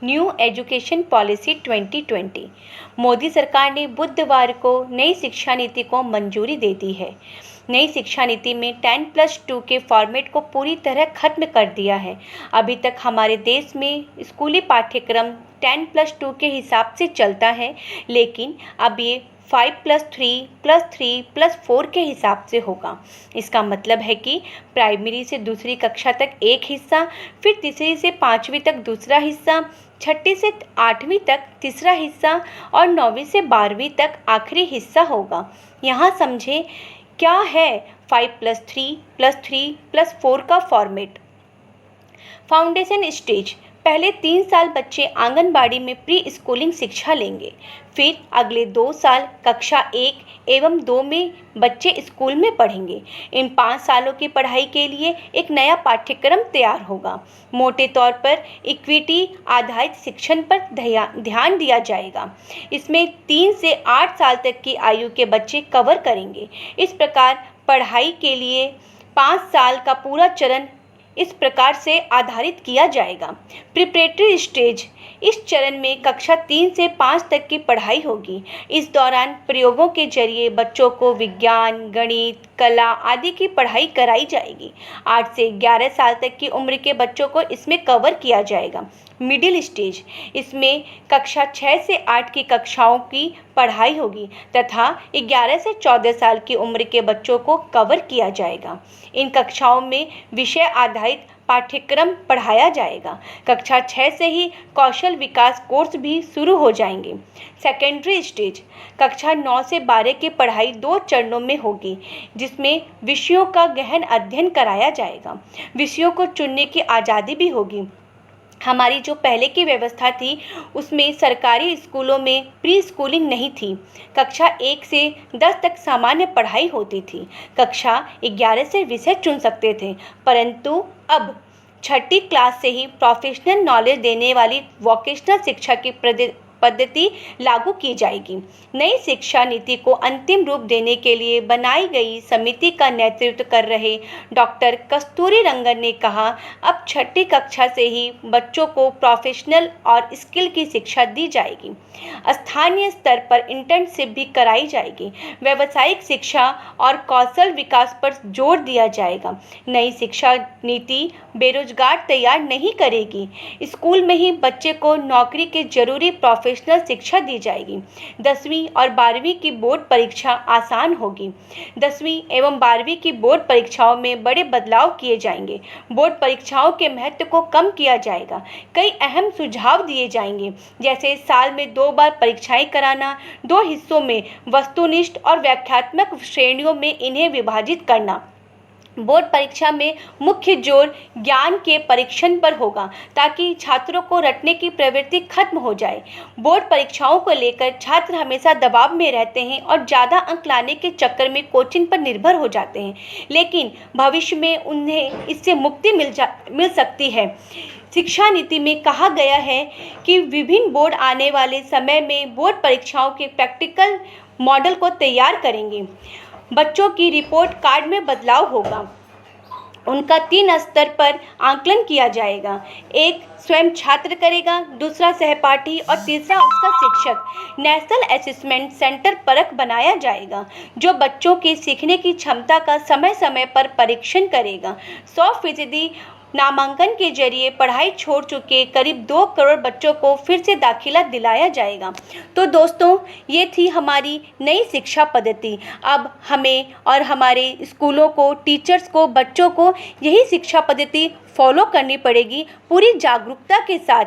New education policy 2020। Modi सरकार ने बुधवार को नई शिक्षा नीति को मंजूरी दे दी है। नई शिक्षा नीति में 10+2 के फॉर्मेट को पूरी तरह खत्म कर दिया है। अभी तक हमारे देश में स्कूली पाठ्यक्रम 10+2 के हिसाब से चलता है, लेकिन अब ये 5+3+3+4 के हिसाब से होगा। इसका मतलब है कि प्राइमरी से दूसरी कक्षा तक एक हिस्सा, फिर तीसरी से 5वीं तक दूसरा हिस्सा, छठी से 8वीं तक तीसरा हिस्सा और 9वीं से 12वीं तक आखिरी हिस्सा होगा। यहाँ समझें क्या है 5+3+3+4 का फॉर्मेट। फाउंडेशन स्टेज, पहले 3 साल बच्चे आंगनबाड़ी में प्री स्कूलिंग शिक्षा लेंगे। फिर अगले 2 साल कक्षा 1 एवं 2 में बच्चे स्कूल में पढ़ेंगे। इन 5 सालों की पढ़ाई के लिए एक नया पाठ्यक्रम तैयार होगा। मोटे तौर पर इक्विटी आधारित शिक्षण पर ध्यान दिया जाएगा। इसमें 3 से 8 साल तक की आयु के बच्चे कवर करेंगे। इस प्रकार पढ़ाई के लिए 5 साल का पूरा चरण इस प्रकार से आधारित किया जाएगा। प्रिपरेटरी स्टेज, इस चरण में कक्षा 3 से 5 तक की पढ़ाई होगी। इस दौरान प्रयोगों के जरिए बच्चों को विज्ञान, गणित, कला आदि की पढ़ाई कराई जाएगी। 8 से 11 साल तक की उम्र के बच्चों को इसमें कवर किया जाएगा। मिडिल स्टेज, इसमें कक्षा 6 से 8 की कक्षाओं की पढ़ाई होगी तथा 11 से 14 साल की उम्र के बच्चों को कवर किया जाएगा। इन कक्षाओं में विषय आधारित पाठ्यक्रम पढ़ाया जाएगा। कक्षा 6 से ही कौशल विकास कोर्स भी शुरू हो जाएंगे। सेकेंडरी स्टेज, कक्षा 9 से 12 की पढ़ाई 2 चरणों में होगी, जिसमें विषयों का गहन अध्ययन कराया जाएगा। विषयों को चुनने की आज़ादी भी होगी। हमारी जो पहले की व्यवस्था थी उसमें सरकारी स्कूलों में प्री स्कूलिंग नहीं थी। कक्षा 1 से 10 तक सामान्य पढ़ाई होती थी। कक्षा 11 से विषय चुन सकते थे, परंतु अब छठी क्लास से ही प्रोफेशनल नॉलेज देने वाली वोकेशनल शिक्षा की पद्धति लागू की जाएगी। नई शिक्षा नीति को अंतिम रूप देने के लिए बनाई गई समिति का नेतृत्व कर रहे डॉक्टर कस्तूरी रंगन ने कहा, अब छठी कक्षा से ही बच्चों को प्रोफेशनल और स्किल की शिक्षा दी जाएगी। स्थानीय स्तर पर इंटर्नशिप भी कराई जाएगी। व्यावसायिक शिक्षा और कौशल विकास पर जोर दिया जाएगा। नई शिक्षा नीति बेरोजगार तैयार नहीं करेगी। स्कूल में ही बच्चे को नौकरी के जरूरी प्रोफेशनल शिक्षा दी जाएगी। 10वीं और 12वीं की बोर्ड परीक्षा आसान होगी। 10वीं एवं 12वीं की बोर्ड परीक्षाओं में बड़े बदलाव किए जाएंगे। बोर्ड परीक्षाओं के महत्व को कम किया जाएगा। कई अहम सुझाव दिए जाएंगे, जैसे साल में 2 बार परीक्षाएं कराना, 2 हिस्सों में वस्तुनिष्ठ और व्याख्यात्मक श्रेणियों में इन्हें विभाजित करना। बोर्ड परीक्षा में मुख्य जोर ज्ञान के परीक्षण पर होगा ताकि छात्रों को रटने की प्रवृत्ति खत्म हो जाए। बोर्ड परीक्षाओं को लेकर छात्र हमेशा दबाव में रहते हैं और ज़्यादा अंक लाने के चक्कर में कोचिंग पर निर्भर हो जाते हैं, लेकिन भविष्य में उन्हें इससे मुक्ति मिल सकती है। शिक्षा नीति में कहा गया है कि विभिन्न बोर्ड आने वाले समय में बोर्ड परीक्षाओं के प्रैक्टिकल मॉडल को तैयार करेंगे। बच्चों की रिपोर्ट कार्ड में बदलाव होगा। उनका 3 स्तर पर आंकलन किया जाएगा। एक स्वयं छात्र करेगा, दूसरा सहपाठी और तीसरा उसका शिक्षक। नेशनल असेसमेंट सेंटर परख बनाया जाएगा जो बच्चों के सीखने की क्षमता का समय समय पर परीक्षण करेगा। 100% नामांकन के जरिए पढ़ाई छोड़ चुके करीब 2 करोड़ बच्चों को फिर से दाखिला दिलाया जाएगा। तो दोस्तों, ये थी हमारी नई शिक्षा पद्धति। अब हमें और हमारे स्कूलों को, टीचर्स को, बच्चों को यही शिक्षा पद्धति फॉलो करनी पड़ेगी। पूरी जागरूकता के साथ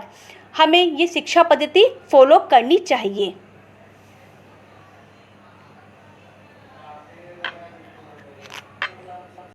हमें ये शिक्षा पद्धति फॉलो करनी चाहिए।